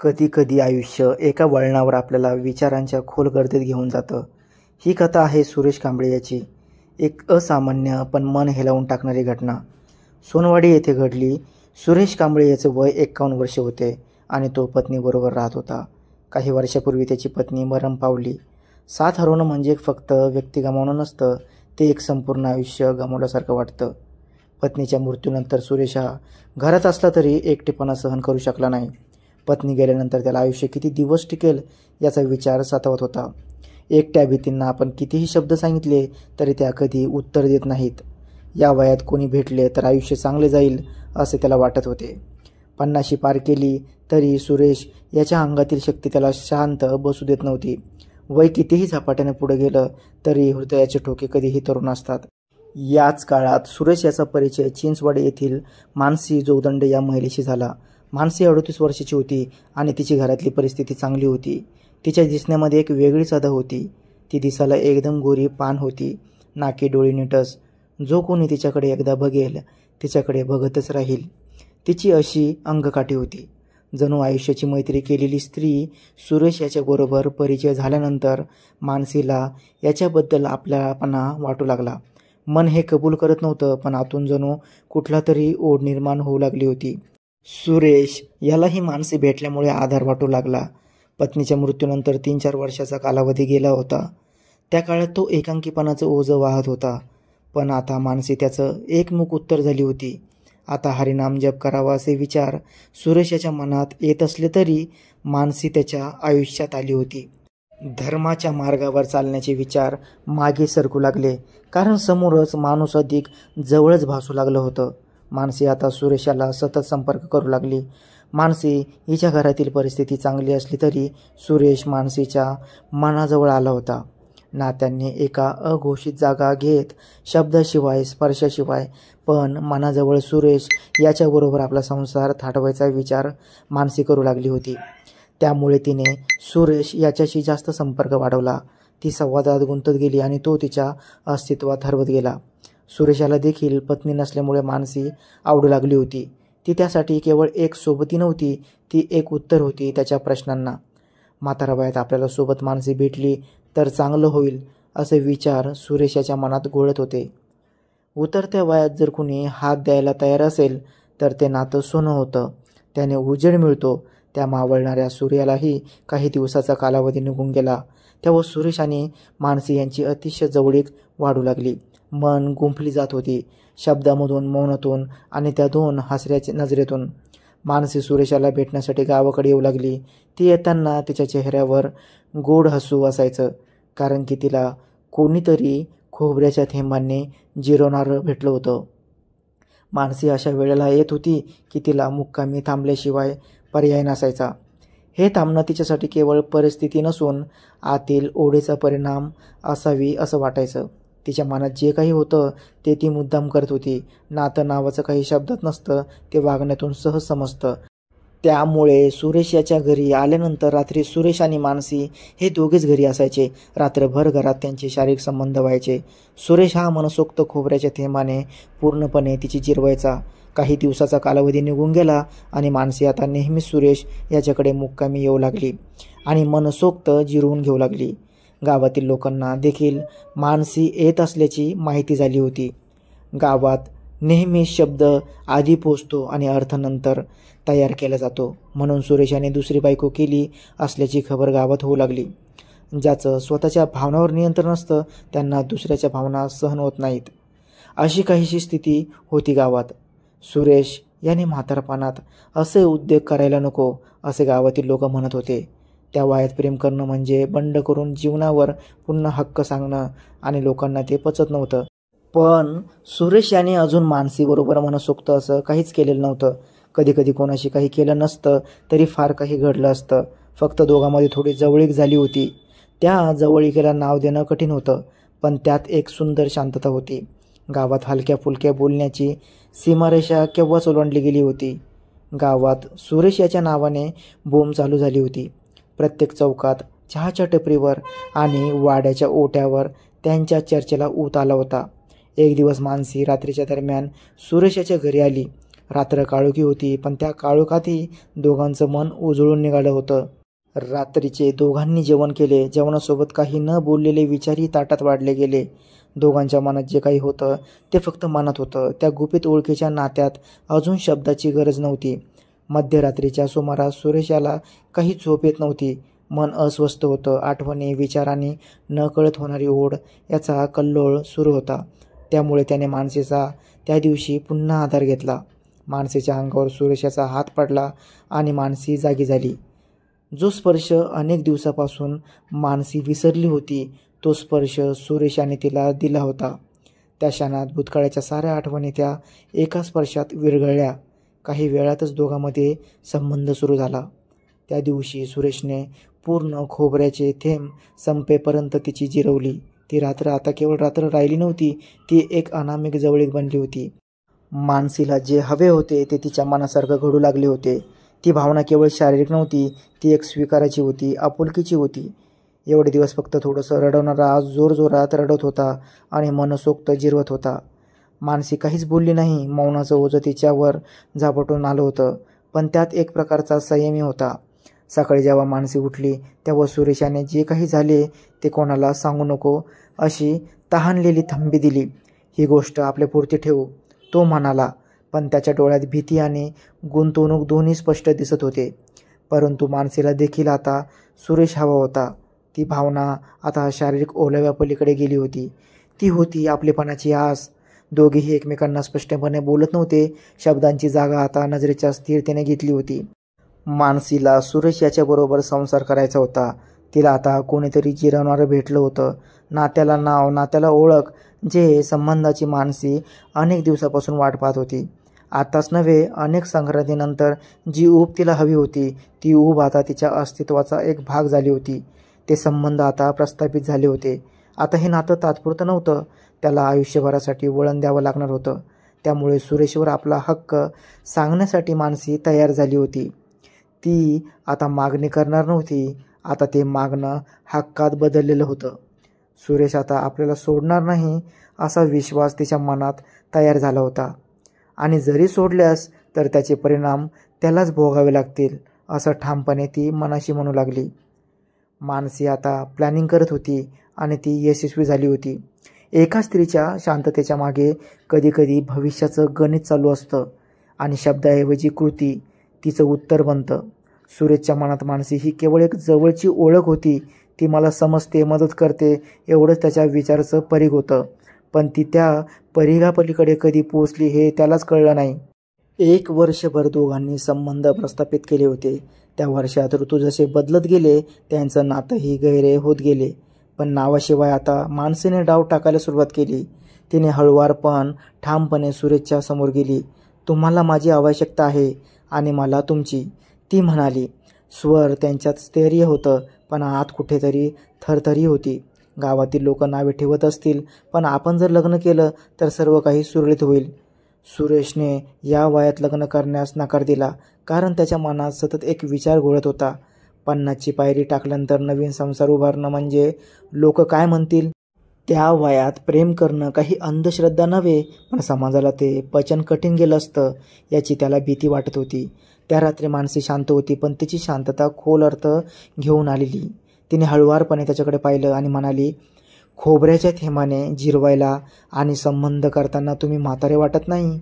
कधी कधी आयुष्य एका वळणावर आपल्याला विचारांच्या खोल गर्दीत घेऊन जातं. ही कथा आहे सुरेश कांबळे याची. एक असामान्य पण मन हेलावून टाकणारी घटना सोनवाडी येथे घडली. सुरेश कांबळे याचे वय 51 वर्षे होते आणि तो पत्नीबरोबर राहत होता. काही वर्षापूर्वी त्याची पत्नी मरण पावली. साथ हरवणं म्हणजे फक्त व्यक्ती गमावणं नसतं, ते एक संपूर्ण आयुष्य गमावल्यासारखं वाटतं. पत्नीच्या मृत्यूनंतर सुरेश हा घरात असला तरी एकटेपणा सहन करू शकला नाही. पत्नी गेल्यानंतर त्याला आयुष्य किती दिवस टिकेल याचा विचार सतावत होता. एकट्या भीतींना आपण कितीही शब्द सांगितले तरी त्या कधी उत्तर देत नाहीत. या वयात कोणी भेटले तर आयुष्य चांगले जाईल असे त्याला वाटत होते. 50शी पार केली तरी सुरेश याच्या अंगातील शक्ती त्याला शांत बसू देत नव्हती. वय कितीही झपाट्याने पुढे गेलं तरी हृदयाचे ठोके कधीही तरुण असतात. याच काळात सुरेश याचा परिचय चिंचवाडी येथील मानसी जोगदंडे या महिलेशी झाला. मानसी 38 वर्षाची होती आणि तिची घरातली परिस्थिती चांगली होती. तिच्या दिसण्यामध्ये एक वेगळीच अदा होती. ती दिसायला एकदम गोरी पान होती, नाकी डोळी नीटस. जो कोणी तिच्याकडे एकदा बघेल तिच्याकडे बघतच राहील. तिची अशी अंगकाठी होती. जणू आयुष्याची मैत्री केलेली स्त्री. सुरेश याच्याबरोबर परिचय झाल्यानंतर मानसीला याच्याबद्दल आपल्यापणा वाटू लागला. मन हे कबूल करत नव्हतं, पण आतून जणू कुठला तरी ओढ निर्माण होऊ लागली होती. सुरेश यालाही मानसी भेटल्यामुळे आधार वाटू लागला. पत्नीच्या मृत्यूनंतर 3-4 वर्षाचा कालावधी गेला होता. त्या काळात तो एकांकीपणाचं ओझं वाहत होता. पण आता मानसी त्याचं एकमुख उत्तर झाली होती. आता हरिनाम जप करावा असे विचार सुरेश याच्या मनात येत असले तरी मानसी त्याच्या आयुष्यात आली होती. धर्माच्या मार्गावर चालण्याचे विचार मागे सरकू लागले, कारण समोरच माणूस अधिक जवळच भासू लागलं होतं. मानसी आता सुरेशाला सतत संपर्क करू लागली. मानसी हिच्या घरातील परिस्थिती चांगली असली तरी सुरेश मानसीच्या मनाजवळ आला होता. नात्यांनी एका अघोषित जागा घेत, शब्दाशिवाय स्पर्शाशिवाय, पण मनाजवळ सुरेश याच्याबरोबर आपला संसार थाटवायचा विचार मानसी करू लागली होती. त्यामुळे तिने सुरेश याच्याशी जास्त संपर्क वाढवला. ती संवादात गुंतत गेली आणि तो तिच्या अस्तित्वात हरवत गेला. सुरेशाला देखील पत्नी नसल्यामुळे मानसी आवडू लागली होती. ती त्यासाठी केवळ एक सोबती नव्हती, ती एक उत्तर होती त्याच्या प्रश्नांना. म्हातारा वयात आपल्याला सोबत मानसी भेटली तर चांगलं होईल असे विचार सुरेश याच्या मनात घोळत होते. उतरत्या वयात जर कुणी हात द्यायला तयार असेल तर ते नातं सोनं होतं. त्याने उजेड मिळतो. त्या मावळणाऱ्या सूर्यालाही काही दिवसाचा कालावधी निघून गेला तेव्हा सुरेश आणि मानसी यांची अतिशय जवळीक वाढू लागली. मन गुंफली जात होती, शब्दामधून, मौनातून आणि त्या 2 हसऱ्याच्या नजरेतून. मानसी सुरेशाला भेटण्यासाठी गावाकडे येऊ लागली. ती येताना तिच्या चेहऱ्यावर गोड हसू असायचं, कारण की तिला कोणीतरी खोबऱ्याच्या थेंबांनी जिरवणारं भेटलं होतं. मानसी अशा वेळेला येत होती की तिला मुक्कामी थांबल्याशिवाय पर्याय नसायचा. हे थांबणं तिच्यासाठी केवळ परिस्थिती नसून आतील ओढीचा परिणाम असावी असं वाटायचं. तिच्या मनात जे काही होतं ते ती मुद्दाम करत होती. नातं नावाचं काही शब्दात नसतं, ते वागण्यातून सहज समजतं. त्यामुळे सुरेश याच्या घरी आल्यानंतर रात्री सुरेश आणि मानसी हे दोघेच घरी असायचे. रात्रभर घरात त्यांचे शारीरिक संबंध व्हायचे. सुरेश हा मनसोक्त खोबऱ्याच्या थेंबाने पूर्णपणे तिची जिरवायचा. काही दिवसाचा कालावधी निघून गेला आणि मानसी आता नेहमीच सुरेश याच्याकडे मुक्कामी येऊ लागली आणि मनसोक्त जिरवून घेऊ लागली. गावातील लोकांना देखील मानसी येत असल्याची माहिती झाली होती. गावात नेहमी शब्द आधी पोचतो आणि अर्थ नंतर तयार केला जातो, म्हणून सुरेशाने दुसरी बायको केली असल्याची खबर गावात होऊ लागली. ज्याचं स्वतःच्या भावनावर नियंत्रण असतं त्यांना दुसऱ्याच्या भावना सहन होत नाहीत, अशी काहीशी स्थिती होती गावात. सुरेश याने म्हातारपणात असे उद्योग करायला नको असे गावातील लोक म्हणत होते. त्या वयात प्रेम करणं म्हणजे बंड करून जीवनावर पुन्हा हक्क सांगणं आणि लोकांना ते पचत नव्हतं. पण सुरेश याने अजून मानसीबरोबर मनसोक्त असं काहीच केलेलं नव्हतं. कधी कोणाशी काही केलं नसतं तरी फार काही घडलं असतं. फक्त दोघांमध्ये थोडी जवळीक झाली होती. त्या जवळीकेला नाव देणं कठीण होतं, पण त्यात एक सुंदर शांतता होती. गावात हलक्या फुलक्या बोलण्याची सीमारेषा केव्हाच ओलांडली गेली होती. गावात सुरेश याच्या नावाने बोंब चालू झाली होती. प्रत्येक चौकात, चहाच्या टपरीवर आणि वाड्याच्या ओट्यावर त्यांच्या चर्चेला ऊत आला होता. एक दिवस मानसी रात्रीच्या दरम्यान सुरेश याच्या घरी आली. रात्र काळोखी होती, पण त्या काळोखातही दोघांचं मन उजळून निघालं होतं. रात्रीचे दोघांनी जेवण केले. जेवणासोबत काही न बोललेले विचारही ताटात वाढले गेले. दोघांच्या मनात जे काही होतं ते फक्त मनात होतं. त्या गुपित ओळखीच्या नात्यात अजून शब्दाची गरज नव्हती. मध्यरात्रीच्या सुमारास सुरेश याला काही झोप येत नव्हती. मन अस्वस्थ होतं. आठवणी, विचारांनी नकळत होणारी ओढ याचा कल्लोळ सुरू होता. त्यामुळे त्याने मानसीचा त्या दिवशी पुन्हा आधार घेतला. मानसीच्या अंगावर सुरेशाचा हात पडला आणि मानसी जागी झाली. जो स्पर्श अनेक दिवसापासून मानसी विसरली होती, तो स्पर्श सुरेशाने तिला दिला होता. त्या क्षणात भूतकाळाच्या साऱ्या आठवणी त्या एका स्पर्शात विरघळल्या. काही वेळातच दोघांमध्ये संबंध सुरू झाला. त्या दिवशी सुरेशने पूर्ण खोबऱ्याचे थेंब संपेपर्यंत तिची जिरवली. ती रात्र आता केवळ रात्र राहिली नव्हती, ती एक अनामिक जवळीक बनली होती. मानसीला जे हवे होते ते तिच्या मनासारखं घडू लागले होते. ती भावना केवळ शारीरिक नव्हती, ती एक स्वीकाराची होती, आपुलकीची होती. एवढे दिवस फक्त थोडंसं रडवणारा आज जोरजोरात रडत होता आणि मनसोक्त जिरवत होता. मानसी काहीच बोलली नाही. मौनाचं ओझं तिच्यावर झापटून आलं होतं, पण त्यात एक प्रकारचा संयमी होता. सकाळी जेव्हा मानसी उठली तेव्हा सुरेशाने जे काही झाले ते कोणाला सांगू नको अशी तहानलेली थंबी दिली. ही गोष्ट आपल्यापुरती ठेवू, तो म्हणाला, पण त्याच्या डोळ्यात भीती आणि गुंतवणूक दोन्ही स्पष्ट दिसत होते. परंतु मानसीला देखील आता सुरेश हवा होता. ती भावना आता शारीरिक ओलाव्यापलीकडे गेली होती. ती होती आपलेपणाची आस. दोघेही एकमेकांना स्पष्टपणे बोलत नव्हते. शब्दांची जागा आता नजरेच्या स्थिरतेने घेतली होती. मानसीला सुरेश याच्याबरोबर संसार करायचा होता. तिला आता कोणीतरी जिरवणारं भेटलं होतं. नात्याला नाव, नात्याला ओळख, जे संबंधाची मानसी अनेक दिवसापासून वाट पाहत होती. आताच नव्हे, अनेक संक्रांतीनंतर जी ऊब तिला हवी होती, ती ऊब आता तिच्या अस्तित्वाचा एक भाग झाली होती. ते संबंध आता प्रस्थापित झाले होते. आता हे नातं तात्पुरतं नव्हतं, त्याला आयुष्यभरासाठी वळण द्यावं लागणार होतं. त्यामुळे सुरेशवर आपला हक्क सांगण्यासाठी मानसी तयार झाली होती. ती आता मागणी करणार नव्हती, आता ते मागणं हक्कात बदललेलं होतं. सुरेश आता आपल्याला सोडणार नाही असा विश्वास तिच्या मनात तयार झाला होता. आणि जरी सोडल्यास तर त्याचे परिणाम त्यालाच भोगावे लागतील, असं ठामपणे ती मनाशी म्हणू लागली. मानसी आता प्लॅनिंग करत होती आणि ती यशस्वी झाली होती. एका स्त्रीच्या शांततेच्या मागे कधीकधी भविष्याचं गणित चालू असतं आणि शब्दाऐवजी कृती तिचं उत्तर बनतं. सुरेशच्या मनात मानसी ही केवळ एक जवळची ओळख होती. ती मला समजते, मदत करते, एवढंच त्याच्या विचाराचं परीघ होतं. पण ती त्या परिघापलीकडे कधी पोचली हे त्यालाच कळलं नाही. 1 वर्षभर दोघांनी संबंध प्रस्थापित केले होते. त्या वर्षात ऋतू जसे बदलत गेले त्यांचं नातंही गहिरे होत गेले. पण नावाशिवाय आता मानसीने डाव टाकायला सुरुवात केली. तिने हळुवार पण ठामपणे सुरेशच्या समोर गेली. तुम्हाला माझी आवश्यकता आहे आणि मला तुमची, ती म्हणाली. स्वर त्यांच्यात स्थैर्य होतं, पण आत कुठेतरी थरथरी होती. गावातील लोक नावे ठेवत असतील, पण आपण जर लग्न केलं तर सर्व काही सुरळीत होईल. सुरेशने या वयात लग्न करण्यास नकार दिला, कारण त्याच्या मनात सतत एक विचार घोळत होता. 50ची पायरी टाकल्यानंतर नवीन संसार उभारणं म्हणजे लोक काय म्हणतील? त्या वयात प्रेम करणं काही अंधश्रद्धा नव्हे, पण समाजाला ते पचन कठीण गेलं असतं याची त्याला भीती वाटत होती. त्या रात्री मानसी शांत होती, पण तिची शांतता खोल अर्थ घेऊन आलेली. तिने हळुवारपणे त्याच्याकडे पाहिलं आणि म्हणाली, खोबऱ्याच्या थेंबाने जिरवायला आणि संबंध करताना तुम्ही म्हातारे वाटत नाही.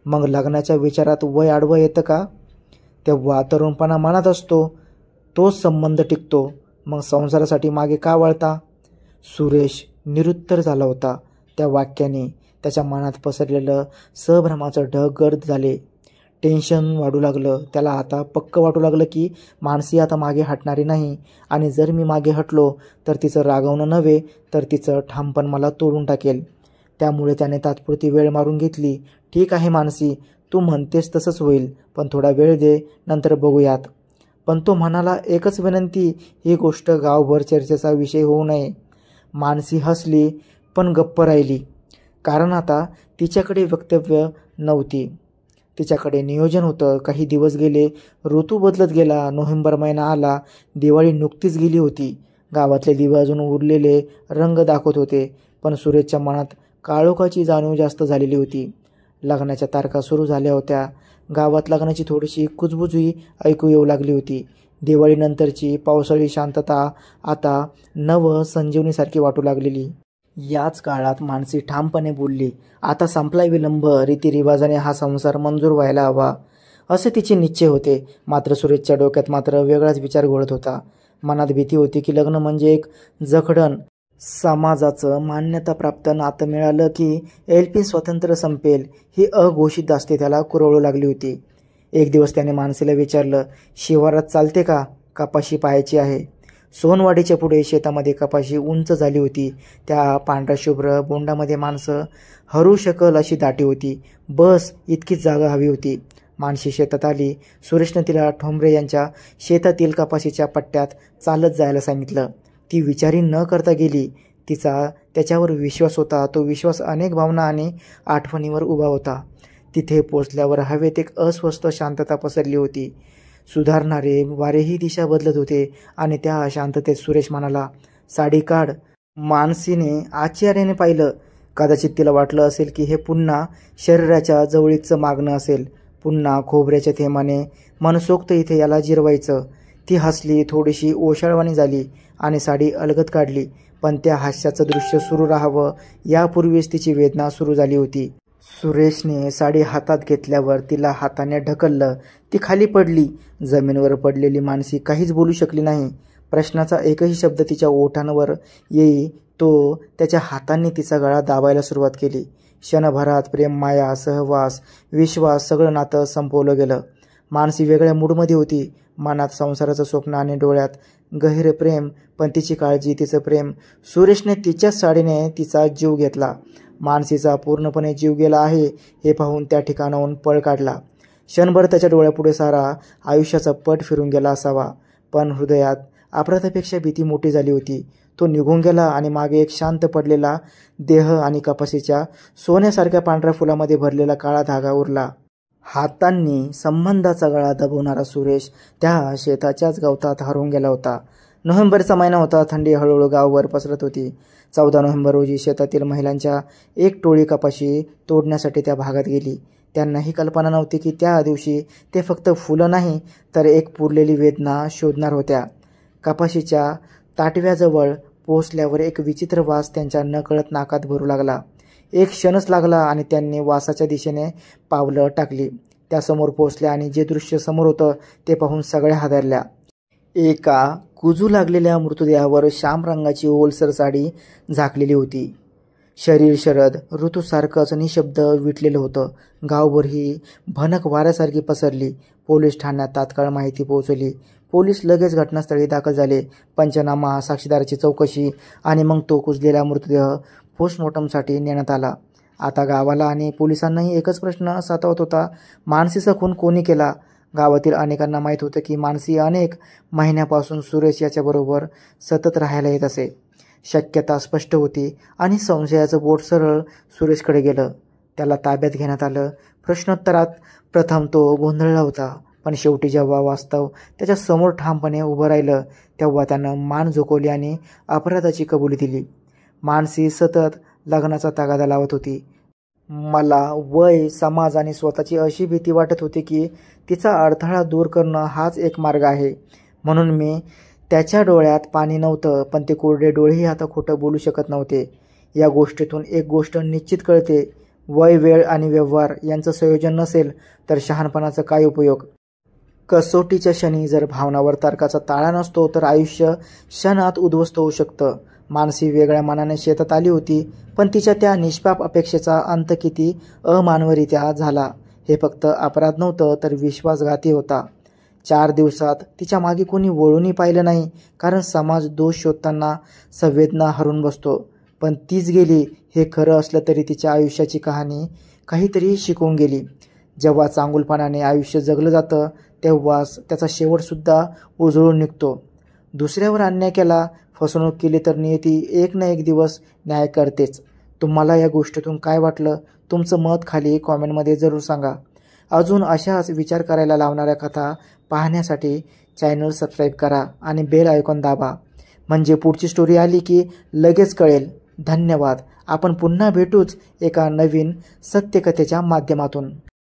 मग लग्नाच्या विचारात वय आडवं येतं का? तेव्हा तरुणपणा मनात असतो, तोच संबंध टिकतो. मग संसारासाठी मागे का वळता? सुरेश निरुत्तर झाला होता. त्या वाक्याने त्याच्या मनात पसरलेलं संभ्रमाचं ढग गर्द झाले. टेन्शन वाढू लागलं. त्याला आता पक्क वाटू लागलं की मानसी आता मागे हटणारी नाही, आणि जर मी मागे हटलो तर तिचं रागवणं नव्हे तर तिचं ठामपण मला तोडून टाकेल. त्यामुळे त्याने तात्पुरती वेळ मारून घेतली. ठीक आहे मानसी, तू म्हणतेस तसंच होईल, पण थोडा वेळ दे, नंतर बघूयात. पण तो म्हणाला, एकच विनंती, ही गोष्ट गावभर चर्चेचा विषय होऊ नये. मानसी हसली पण गप्प राहिली, कारण आता तिच्याकडे वक्तव्य नव्हती. तिच्याकडे नियोजन होतं. काही दिवस गेले, ऋतू बदलत गेला. नोव्हेंबर महिना आला. दिवाळी नुकतीच गेली होती. गावातले दिवे अजून उरलेले रंग दाखवत होते, पण सुरेशच्या मनात काळोखाची जाणीव जास्त झालेली होती. लग्नाच्या तारखा सुरू झाल्या होत्या. गावात लग्नाची थोडीशी कुजबुजही ऐकू येऊ लागली होती. दिवाळीनंतरची पावसाळी शांतता आता नव संजीवनीसारखी वाटू लागलेली. याच काळात मानसी ठामपणे बोलली, आता संपला विलंब, रीतिरिवाजाने हा संसार मंजूर व्हायला हवा असे तिचे निश्चय होते. मात्र सुरेशच्या डोक्यात मात्र वेगळाच विचार घोळत होता. मनात भीती होती की लग्न म्हणजे एक जखडण, समाजाचं मान्यताप्राप्त नातं मिळालं की एलपी स्वातंत्र्य संपेल ही अघोषित दास्ते त्याला कुरवळू लागली होती. एक दिवस त्याने मानसीला विचारलं, शिवारात चालते का? कपाशी पाहायची आहे. सोनवाडीच्या पुढे शेतामध्ये कपाशी उंच झाली होती. त्या पांढऱ्या शुभ्र बोंडामध्ये माणसं हरू शकल अशी दाटी होती. बस इतकीच जागा हवी होती. मानसी शेतात आली. सुरेशनं तिला ठोंबरे यांच्या शेतातील कपाशीच्या पट्ट्यात चालत जायला सांगितलं. ती विचारी न करता गेली. तिचा त्याच्यावर विश्वास होता. तो विश्वास अनेक भावना आणि आठवणीवर उभा होता. तिथे पोचल्यावर हवेत एक अस्वस्थ शांतता पसरली होती. सुधारणारे वारेही दिशा बदलत होते आणि त्या शांततेत सुरेश म्हणाला, साडी काढ. मानसीने आश्चर्याने पाहिलं. कदाचित तिला वाटलं असेल की हे पुन्हा शरीराच्या जवळीकचं मागणं असेल. पुन्हा खोबऱ्याच्या थेंबाने मनसोक्त इथे याला जिरवायचं. ती हसली, थोडीशी ओशाळवाणी झाली आणि साडी अलगद काढली. पण त्या हास्याचं दृश्य सुरू राहावं यापूर्वीच तिची वेदना सुरू झाली होती. सुरेशने साडी हातात घेतल्यावर तिला हाताने ढकललं. ती खाली पडली. जमिनीवर पडलेली मानसी काहीच बोलू शकली नाही. प्रश्नाचा एकही शब्द तिच्या ओठांवर येई तो त्याच्या हातांनी तिचा गळा दाबायला सुरुवात केली. क्षणभरात प्रेम, माया, सहवास, विश्वास सगळं नातं संपवलं गेलं. मानसी वेगळ्या मूडमध्ये होती. मनात संसाराचं स्वप्न आणि डोळ्यात गहिरे प्रेम. पण तिची काळजी, तिचं प्रेम. सुरेशने तिच्याच साडीने तिचा जीव घेतला. मानसीचा पूर्णपणे जीव गेला आहे हे पाहून त्या ठिकाणाहून पळ काढला. क्षणभर त्याच्या डोळ्यापुढे सारा आयुष्याचा पट फिरून गेला असावा. पण हृदयात अपराधापेक्षा भीती मोठी झाली होती. तो निघून गेला आणि मागे एक शांत पडलेला देह आणि कपाशीच्या सोन्यासारख्या पांढऱ्या फुलामध्ये भरलेला काळा धागा उरला. हातांनी संबंधाचा गळा दबवणारा सुरेश त्या शेताच्याच गवतात हरवून गेला होता. नोव्हेंबरचा महिना होता. थंडी हळूहळू गावभर पसरत होती. 14 नोव्हेंबर रोजी शेतातील महिलांच्या एक टोळी कपाशी तोडण्यासाठी त्या भागात गेली. त्यांना ही कल्पना नव्हती की त्या दिवशी ते फक्त फुलं नाही तर एक पुरलेली वेदना शोधणार होत्या. कपाशीच्या ताटव्याजवळ पोहोचल्यावर एक विचित्र वास त्यांच्या नकळत नाकात भरू लागला. एक क्षणच लागला आणि त्यांनी वासाच्या दिशेने पावलं टाकली. त्यासमोर पोहोचल्या आणि जे दृश्य समोर होतं ते पाहून सगळ्या हादरल्या. एका कुजू लागलेल्या मृतदेहावर श्याम रंगाची ओलसर साडी झाकलेली होती. शरीर शरद ऋतूसारखंच निशब्द विटलेलं होतं. गावभर ही भनक वाऱ्यासारखी पसरली. पोलीस ठाण्यात तात्काळ माहिती पोहोचली. पोलीस लगेच घटनास्थळी दाखल झाले. पंचनामा, साक्षीदाराची चौकशी आणि मग तो कुजलेला मृतदेह पोस्टमॉर्टमसाठी नेण्यात आला. आता गावाला आणि पोलिसांनाही एकच प्रश्न सतावत होता, मानसीचा खून कोणी केला? गावातील अनेकांना माहीत होतं की मानसी अनेक महिन्यापासून सुरेश याच्याबरोबर सतत राहायला येत असे. शक्यता स्पष्ट होती आणि संशयाचं बोट सरळ सुरेशकडे गेलं. त्याला ताब्यात घेण्यात आलं. प्रश्नोत्तरात प्रथम तो गोंधळला होता. पण शेवटी जेव्हा वास्तव त्याच्या समोर ठामपणे उभं राहिलं तेव्हा त्यानं मान झुकवली आणि अपराधाची कबुली दिली. मानसी सतत लग्नाचा तगादा लावत होती. मला वय, समाज आणि स्वतःची अशी भीती वाटत होती की तिचा अडथळा दूर करणं हाच एक मार्ग आहे. म्हणून मी त्याच्या डोळ्यात पाणी नव्हतं, पण ते कोरडे डोळेही आता खोटं बोलू शकत नव्हते. या गोष्टीतून एक गोष्ट निश्चित कळते, वय, वेळ आणि व्यवहार यांचं संयोजन नसेल तर शहाणपणाचा काय उपयोग? कसोटीच्या क्षणी जर भावनावर तर्काचा ताळा नसतो तर आयुष्य क्षणात उद्ध्वस्त होऊ शकतं. मानसी वेगळ्या मनाने शेतात आली होती, पण तिच्या त्या निष्पाप अपेक्षेचा अंत किती अमानवरित्या झाला. हे फक्त अपराध नव्हतं तर विश्वासघाती होता. 4 दिवसात तिच्या मागे कोणी वळूनही पाहिलं नाही, कारण समाज दोष शोधताना संवेदना हरून बसतो. पण तीच गेली हे खरं असलं तरी तिच्या आयुष्याची कहाणी काहीतरी शिकवून गेली. जेव्हा चांगुलपणाने आयुष्य जगलं जातं तेव्हाच त्याचा शेवटसुद्धा उजळून निघतो. दुसऱ्यावर अन्याय केला, फसवणूक केली तर नियती एक ना एक दिवस न्याय करतेच. तुम्हाला या गोष्टीतून काय वाटलं? तुमचं मत खाली कॉमेंटमध्ये जरूर सांगा. अजून अशाच विचार करायला लावणाऱ्या कथा पाहण्यासाठी चॅनल सबस्क्राईब करा आणि बेल आयकॉन दाबा. म्हणजे पुढची स्टोरी आली की लगेच कळेल. धन्यवाद. आपण पुन्हा भेटूच एका नवीन सत्यकथेच्या माध्यमातून.